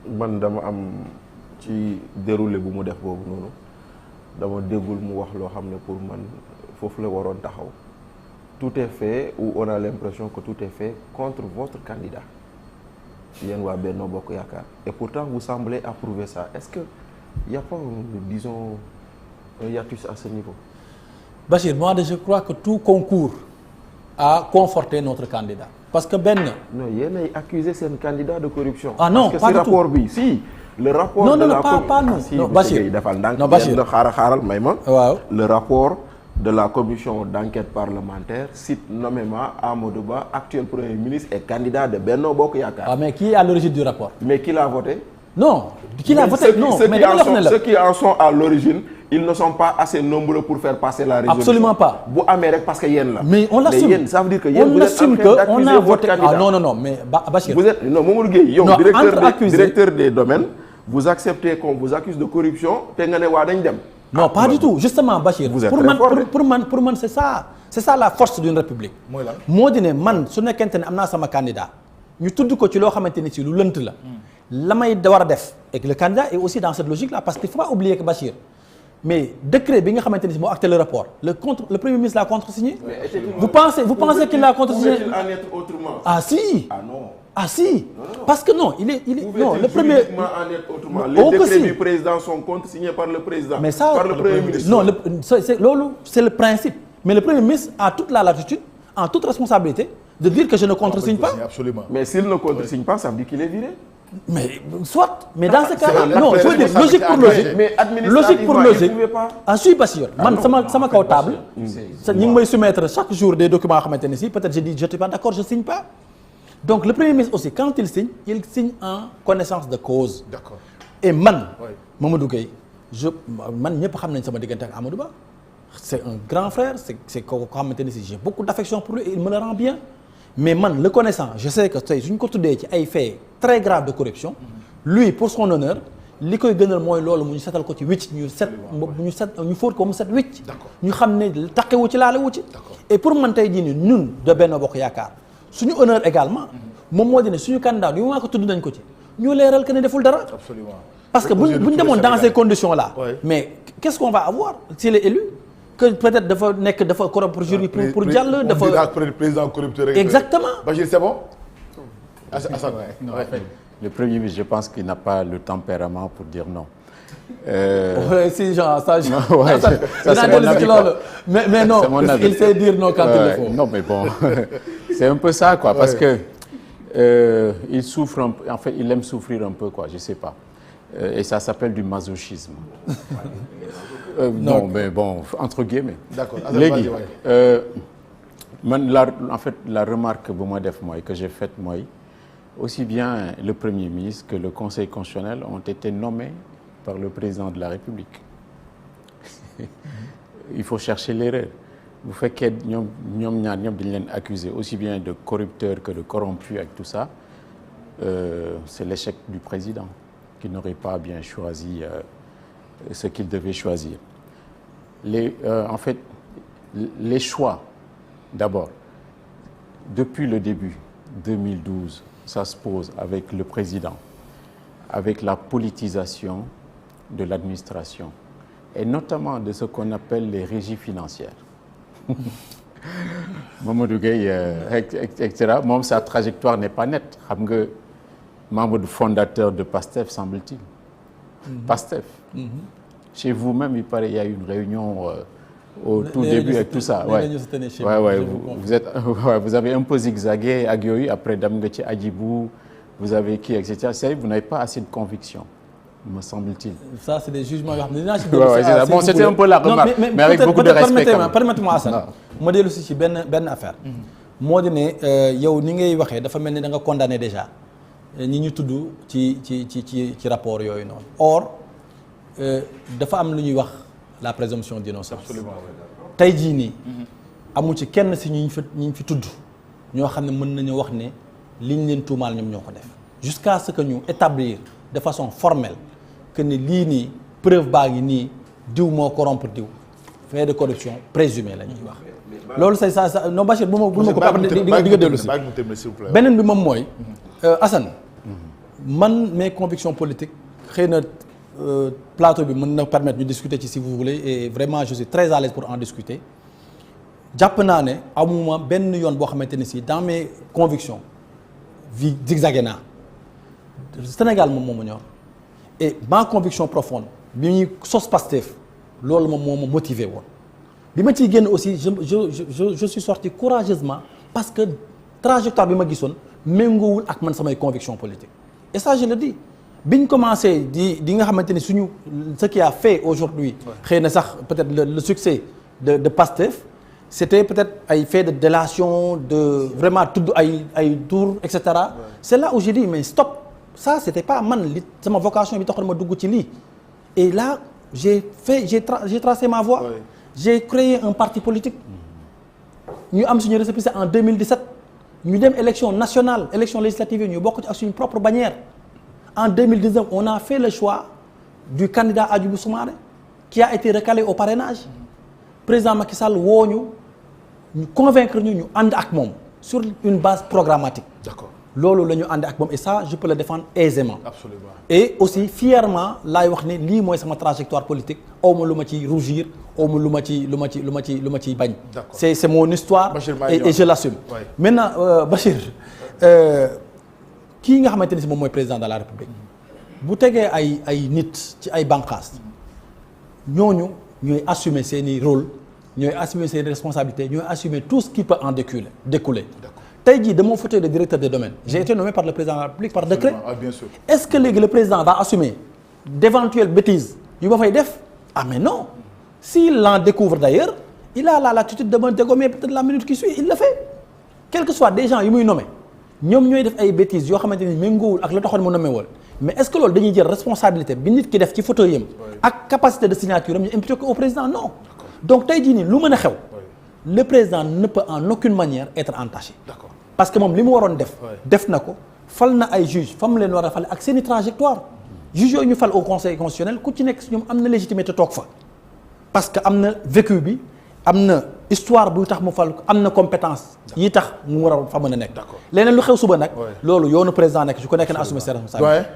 man dama am ci déroulé bu mu def boobu noonu dama déggul mu wax loo xam ne pour man foofu la waroon taxaw tout est fait ou on a l'impression que tout est fait contre votre candidat yéen waa Benno Bokk Yaakaar et pourtant vous semblez approuver ça est-ce que y a pas disons un hiatus à ce niveau? Bachir, moi je crois que tout concourt à conforter notre candidat parce que benn. non yéen ay accuser seen candidat de corruption. Ah non, parce que pas si du rapport tout. bi si. le rapport non de la pas nous. si non Bachir defal ndànk. non Bachir xaaral may ma. waaw le rapport de la commission d'enquête parlementaire cite nommément Amadou Ba actuel premier ministre et candidat de Benno Bokk Yaakaar. waaw mais qui est à l'origine du rapport? mais qui l'a voté? non qui l'a voté non mais dama la wax ne la ceux qui en sont à l'origine ils ne sont pas assez nombreux pour faire passer la résolution. Absolument pas. bu amee rek parce que yéen la. mais on l'assume. mais yéen ça veut dire que yéen on vous êtes en assume train que d'accuser on a votre voté candidat. ah non mais Bachir. vous êtes non Mamadou Gueye yow Non, directeur des domaines vous acceptez qu'on vous accuse de corruption te nga ne waa dañ dem. non pas du tout justement Bachir. Vous êtes pour très man fort, pour man c'est ça la force d'une république. mooy lan moo di ne man su nekkente ne am naa sama candidat ñu tudd ko ci loo xamante ni si lu lënt la. la may war a def et que le candidat est aussi dans cette logique là parce qu'il faut pas oublier que Bachir mais décret bi nga xamante ni si moo acté le rapport le premier ministre l'a contresigné. vous pensez qu'il l'a contresigné? Pouvait-il en être autrement? Ah si. Ah non. Ah si. Parce que non il est non le premier. Juridiquement en être autrement. Oh, Les que décrets si. du président sont contresignés par le président. Mais ça par le premier ministre. non c'est le principe mais le premier ministre a toute la latitude en toute responsabilité de dire que je ne contresigne pas. Absolument. Mais s'il ne contresigne pas, ça veut dire qu'il est viré. Mais soit mais dans ce c'est cas-là un non acte je veux dire de logique pour logique. Mais logique pour administrativement, logique. il pouvait pas. ah suy Bachir man non, sama kaw table. ñu ngi may soumettre chaque jour des documents xamante ne si peut-être je dis je suis pas d'accord je signe pas. Donc le premier ministre aussi quand il signe en connaissance de cause. D'accord. Et man. Oui. Mamadou Gueye man ñëpp xam nañ sama diggante ak Amadou Ba. C'est un grand frère c'est koo xamante ne si j'ai beaucoup d'affection pour lui et il me le rend bien. Mais man le connaissant je sais que tey suñ ko tuddee ci ay faits très graves de corruption. Lui pour son honneur li koy gënal mooy loolu mu ñu setal ko ci wicc ñu fóot ko mu set wicc. ñu xam ne taqewu ci laale wu ci. Et pour man tey jii nii ñun de Benno Bokk Yaakaar suñu honneur également moom moo di ne suñu candidat yu ma ko tudd nañ ko ci ñu leeral que ne deful dara. Absolument. Parce que buñ demoon dans ces conditions là. Oui. Mais qu'est-ce qu'on va avoir s'il est élu que peut-être dafa corrompre jury pour jàll dafa. on dira président corrupteur. Exactement. Bachir c'est bon. Assane Non, en fait, le Premier ministre, je pense qu'il n'a pas le tempérament pour dire non. Ouais, si genre ça. Ouais, ça, c'est mon avis, quoi. Mais non, C'est mon avis. il sait dire non quand il le faut. Non, mais bon, c'est un peu ça, quoi, parce que il souffre un peu, en fait, il aime souffrir un peu, quoi, je sais pas. Et ça s'appelle du masochisme. Non, mais bon, entre guillemets. D'accord. Léegi, man en fait, la remarque bu ma def mooy que j'ai faite mooy aussi bien le Premier ministre que le Conseil constitutionnel ont été nommés par le président de la République. Il faut chercher l'erreur. Bu fekkee ñoom ñaar ñëpp dañu leen accuser aussi bien de corrupteur que de corrompu avec tout ça, c'est l'échec du président qui n'aurait pas bien choisi ce qu'il devait choisir. En fait, les choix, d'abord, depuis le début, 2012, ça se pose avec le président, avec la politisation de l'administration, et notamment de ce qu'on appelle les régies financières. Mamadou Gueye, etc. Moom sa trajectoire n'est pas nette. Xam nga membre fondateur de PASTEF, semble-t-il. PASTEF. Chez vous-même, il paraît, il y a eu une réunion au tout début avec tout ça. Ouais. Vous avez un peu zigzagué ak yooyu, après dem nga ci Adjibou, vous avez qui, etc. Vous n'avez pas assez de conviction, me semble-t-il. Ça, c'est des jugements. Bon, c'était un peu la remarque, mais avec beaucoup de respect. Permettez-moi ça. ma dellu si ci benn affaire. moo di ne yow ni ngay waxee dafa mel ni da nga condamné déjà ñi ñu tudd ci rapport yooyu noonu. Or dafa am lu ñuy wax la présomption d'innocence. tey jii nii. amu ci kenn si ñu fi tudd ñoo xam ne mën nañu wax ne liñ leen tuumaal ñoom ñoo ko def. jusqu'à ce que ñu établir de façon formelle que ne lii nii preuve baa ngi nii diw moo corrompre diw fait de corruption présumé la ñuy wax. loolu c'est ça non Bachir bu ma ko di nga dellu si beneen bi moom mooy Assane man mes convictions politiques xëy na plateau bi mën na permettre ñu discuter ci si vous voulez et vraiment je suis très à l'aise pour en discuter jàpp naa ne amuma benn yoon boo xamante ni si dans mes convictions vi zigzagué naa Sénégal moom moo ma ñor et ma conviction profonde bi ñuy sos Pastef loolu moom moo ma motivé woon bi ma ciy génn aussi je suis sorti courageusement parce que trajectoire bi ma gisoon méngoowul ak man samay convictions politiques et ça je le dis biñ commencé di nga xamante ni suñu ce qui a fait aujourd'hui xëy na sax peut-être le succès de Pastef c'était peut-être ay fait de délation de vraiment tudd ay tour et cetera c'est là où j'ai dit mais stop ça c'était pas man li sama vocation bi taxoon ma dugg ci lii et là j'ai tracé ma voie j'ai créé un parti politique ñu am suñu récépissé en 2017 ñu dem élection nationale élection législative yi ñu bokk ci ak suñu propre bannière en 2019 on a fait le choix du candidat Hadjibou Soumaré qui a été recalé au parrainage président Macky Sall woo ñu convaincre ñu ànd ak moom sur une base programmatique. D'accord. loolu la ñu ànd ak moom et ça je peux le défendre aisément. Absolument. et aussi fièrement laay wax ne lii mooy sama trajectoire politique aw ma lu ma ci rougir aw ma lu ma ci bañ. D'accord. c'est mon histoire. Bachir et je l'assume. Oui. Maintenant Bachir kii nga xamante ni si moom mooy président de la République bu tegee ay nit ci ay bànqaas ñooñu ñooy assumer seeni rôle ñooy assumer seeni responsabilités ñooy assumer tout ce qui peut en découler. tey jii dama fauteuil de directeur des domaines j'ai été nommé par le président de la République par décret. Ah, bien sûr. Est-ce que léegi le président va assumer d'éventuelles bêtises yu ma fay def ah mais non s'il en découvre d'ailleurs il a la latitude de me dégommer peut-être la minute qui suit il le fait quel que soit des gens yu muy nommé ñoom ñooy def ay bêtises yoo xamante ni méngoowul ak la taxoon mu nommé woon mais est-ce que loolu dañuy jël responsabilité bi nit ki def ci fauteuil yam ak capacité de signature am ñu imputer ko au président non donc tey jii nii lu mën a xew le président ne peut en aucune manière être entaché. D'accord. parce que moom li mu waroon def na ko fal na ay juge fa mu leen war a fale ak seeni trajectoire juge yooyu ñu fal au conseil constitutionnel ku ci nekk si ñoom am na légitimité toog fa parce que am na vécu bi am na histoire buy tax mu fal am na compétence yi tax mu war a fa mën a nekk leneen lu xew suba nag loolu yoonu président nekk su ko nekk na assumer ses responsabilités.